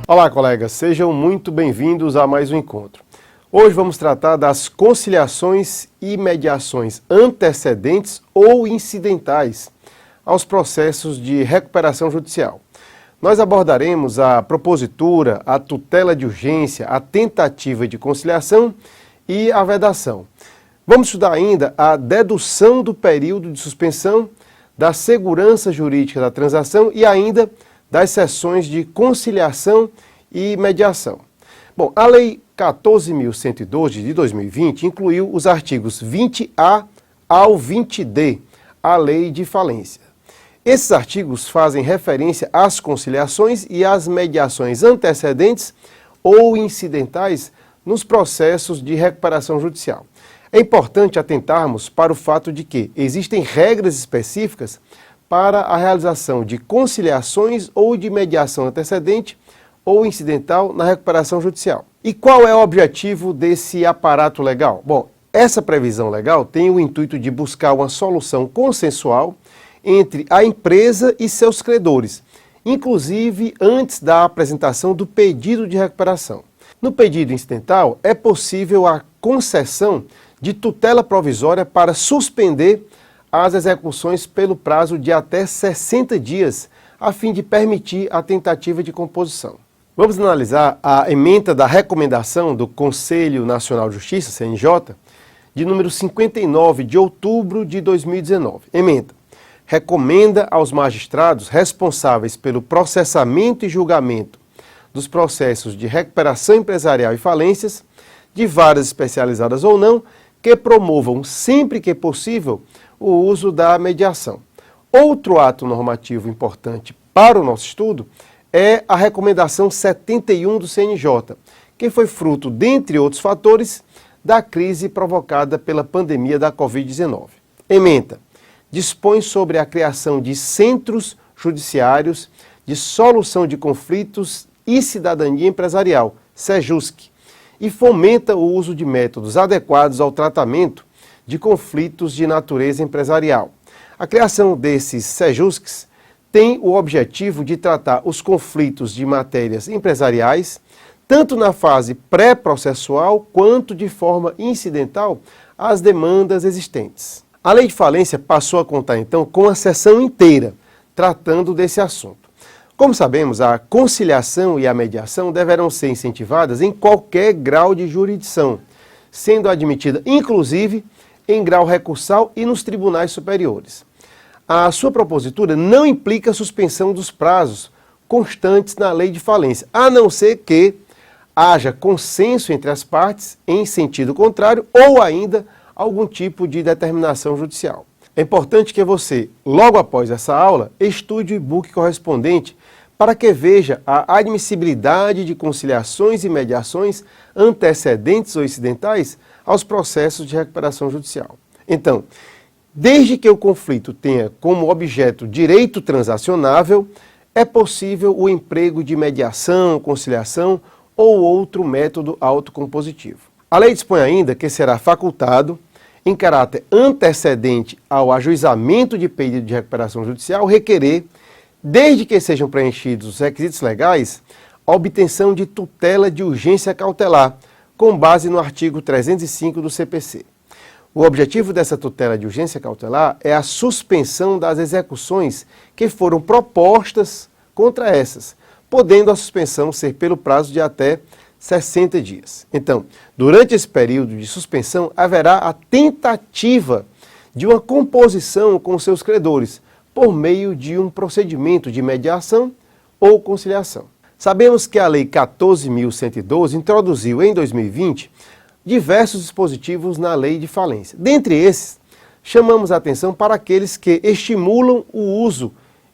Olá, colegas, sejam muito bem-vindos a mais um encontro. Hoje vamos tratar das conciliações e mediações antecedentes ou incidentais aos processos de recuperação judicial. Nós abordaremos a propositura, a tutela de urgência, a tentativa de conciliação e a vedação. Vamos estudar ainda a dedução do período de suspensão, da segurança jurídica da transação e ainda das sessões de conciliação e mediação. Bom, a Lei 14.112 de 2020 incluiu os artigos 20A ao 20D, a Lei de Falência. Esses artigos fazem referência às conciliações e às mediações antecedentes ou incidentais nos processos de recuperação judicial. É importante atentarmos para o fato de que existem regras específicas para a realização de conciliações ou de mediação antecedente ou incidental na recuperação judicial. E qual é o objetivo desse aparato legal? Bom, essa previsão legal tem o intuito de buscar uma solução consensual entre a empresa e seus credores, inclusive antes da apresentação do pedido de recuperação. No pedido incidental, é possível a concessão de tutela provisória para suspender as execuções pelo prazo de até 60 dias, a fim de permitir a tentativa de composição. Vamos analisar a ementa da recomendação do Conselho Nacional de Justiça, CNJ, de número 59 de outubro de 2019. Ementa: recomenda aos magistrados responsáveis pelo processamento e julgamento dos processos de recuperação empresarial e falências, de varas especializadas ou não, que promovam, sempre que possível, o uso da mediação. Outro ato normativo importante para o nosso estudo é a Recomendação 71 do CNJ, que foi fruto, dentre outros fatores, da crise provocada pela pandemia da Covid-19. Ementa: dispõe sobre a criação de centros judiciários de solução de conflitos e cidadania empresarial, SEJUSC, e fomenta o uso de métodos adequados ao tratamento de conflitos de natureza empresarial. A criação desses SEJUSCs tem o objetivo de tratar os conflitos de matérias empresariais, tanto na fase pré-processual quanto de forma incidental às demandas existentes. A Lei de Falência passou a contar, então, com a sessão inteira, tratando desse assunto. Como sabemos, a conciliação e a mediação deverão ser incentivadas em qualquer grau de jurisdição, sendo admitida, inclusive, em grau recursal e nos tribunais superiores. A sua propositura não implica suspensão dos prazos constantes na Lei de Falência, a não ser que haja consenso entre as partes em sentido contrário ou ainda algum tipo de determinação judicial. É importante que você, logo após essa aula, estude o e-book correspondente para que veja a admissibilidade de conciliações e mediações antecedentes ou incidentais aos processos de recuperação judicial. Então, desde que o conflito tenha como objeto direito transacionável, é possível o emprego de mediação, conciliação ou outro método autocompositivo. A lei dispõe ainda que será facultado, em caráter antecedente ao ajuizamento de pedido de recuperação judicial, requerer, desde que sejam preenchidos os requisitos legais, a obtenção de tutela de urgência cautelar, com base no artigo 305 do CPC. O objetivo dessa tutela de urgência cautelar é a suspensão das execuções que foram propostas contra essas, podendo a suspensão ser pelo prazo de até 60 dias. Então, durante esse período de suspensão, haverá a tentativa de uma composição com seus credores, por meio de um procedimento de mediação ou conciliação. Sabemos que a Lei 14.112 introduziu em 2020 diversos dispositivos na Lei de Falência. Dentre esses, chamamos a atenção para aqueles que estimulam o uso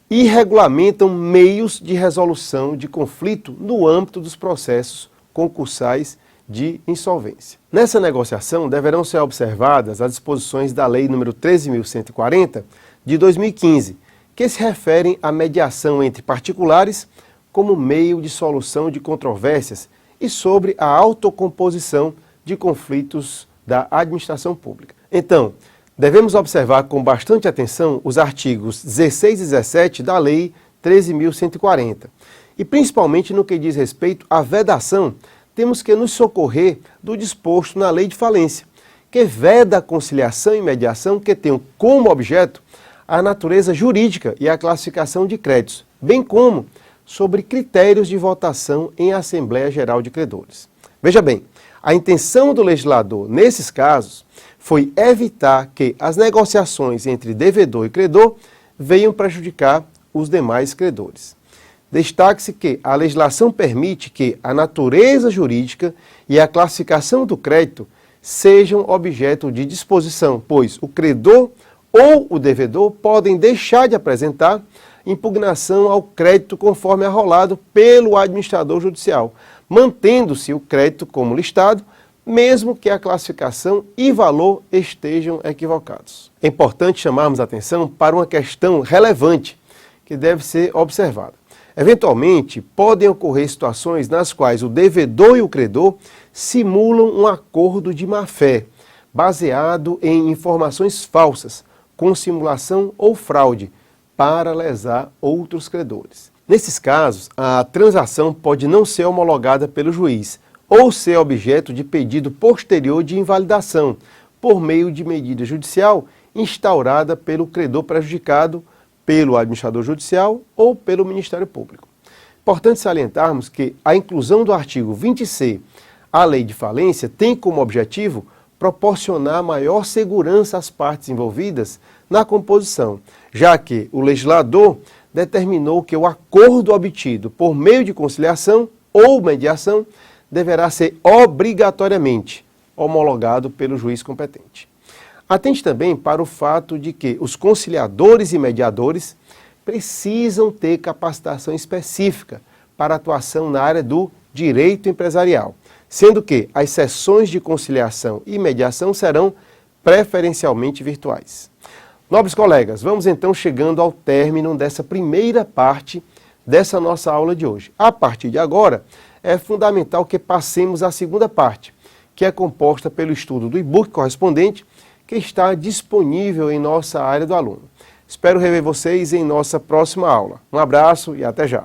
e regulamentam meios de resolução de conflito no âmbito dos processos concursais de insolvência. Nessa negociação deverão ser observadas as disposições da Lei nº 13.140 de 2015, que se referem à mediação entre particulares como meio de solução de controvérsias e sobre a autocomposição de conflitos da administração pública. Então, devemos observar com bastante atenção os artigos 16 e 17 da Lei 13.140, E principalmente no que diz respeito à vedação, temos que nos socorrer do disposto na lei de falência, que veda a conciliação e mediação que tenham como objeto a natureza jurídica e a classificação de créditos, bem como sobre critérios de votação em Assembleia Geral de Credores. Veja bem, a intenção do legislador, nesses casos, foi evitar que as negociações entre devedor e credor venham prejudicar os demais credores. Destaque-se que a legislação permite que a natureza jurídica e a classificação do crédito sejam objeto de disposição, pois o credor ou o devedor podem deixar de apresentar impugnação ao crédito conforme arrolado pelo administrador judicial, mantendo-se o crédito como listado, mesmo que a classificação e valor estejam equivocados. É importante chamarmos a atenção para uma questão relevante que deve ser observada. Eventualmente, podem ocorrer situações nas quais o devedor e o credor simulam um acordo de má-fé, baseado em informações falsas, com simulação ou fraude, para lesar outros credores. Nesses casos, a transação pode não ser homologada pelo juiz ou ser objeto de pedido posterior de invalidação, por meio de medida judicial instaurada pelo credor prejudicado, pelo administrador judicial ou pelo Ministério Público. Importante salientarmos que a inclusão do artigo 20C à Lei de Falência tem como objetivo proporcionar maior segurança às partes envolvidas na composição, já que o legislador determinou que o acordo obtido por meio de conciliação ou mediação deverá ser obrigatoriamente homologado pelo juiz competente. Atente também para o fato de que os conciliadores e mediadores precisam ter capacitação específica para atuação na área do direito empresarial, sendo que as sessões de conciliação e mediação serão preferencialmente virtuais. Nobres colegas, vamos então chegando ao término dessa primeira parte dessa nossa aula de hoje. A partir de agora, é fundamental que passemos à segunda parte, que é composta pelo estudo do e-book correspondente, que está disponível em nossa área do aluno. Espero rever vocês em nossa próxima aula. Um abraço e até já!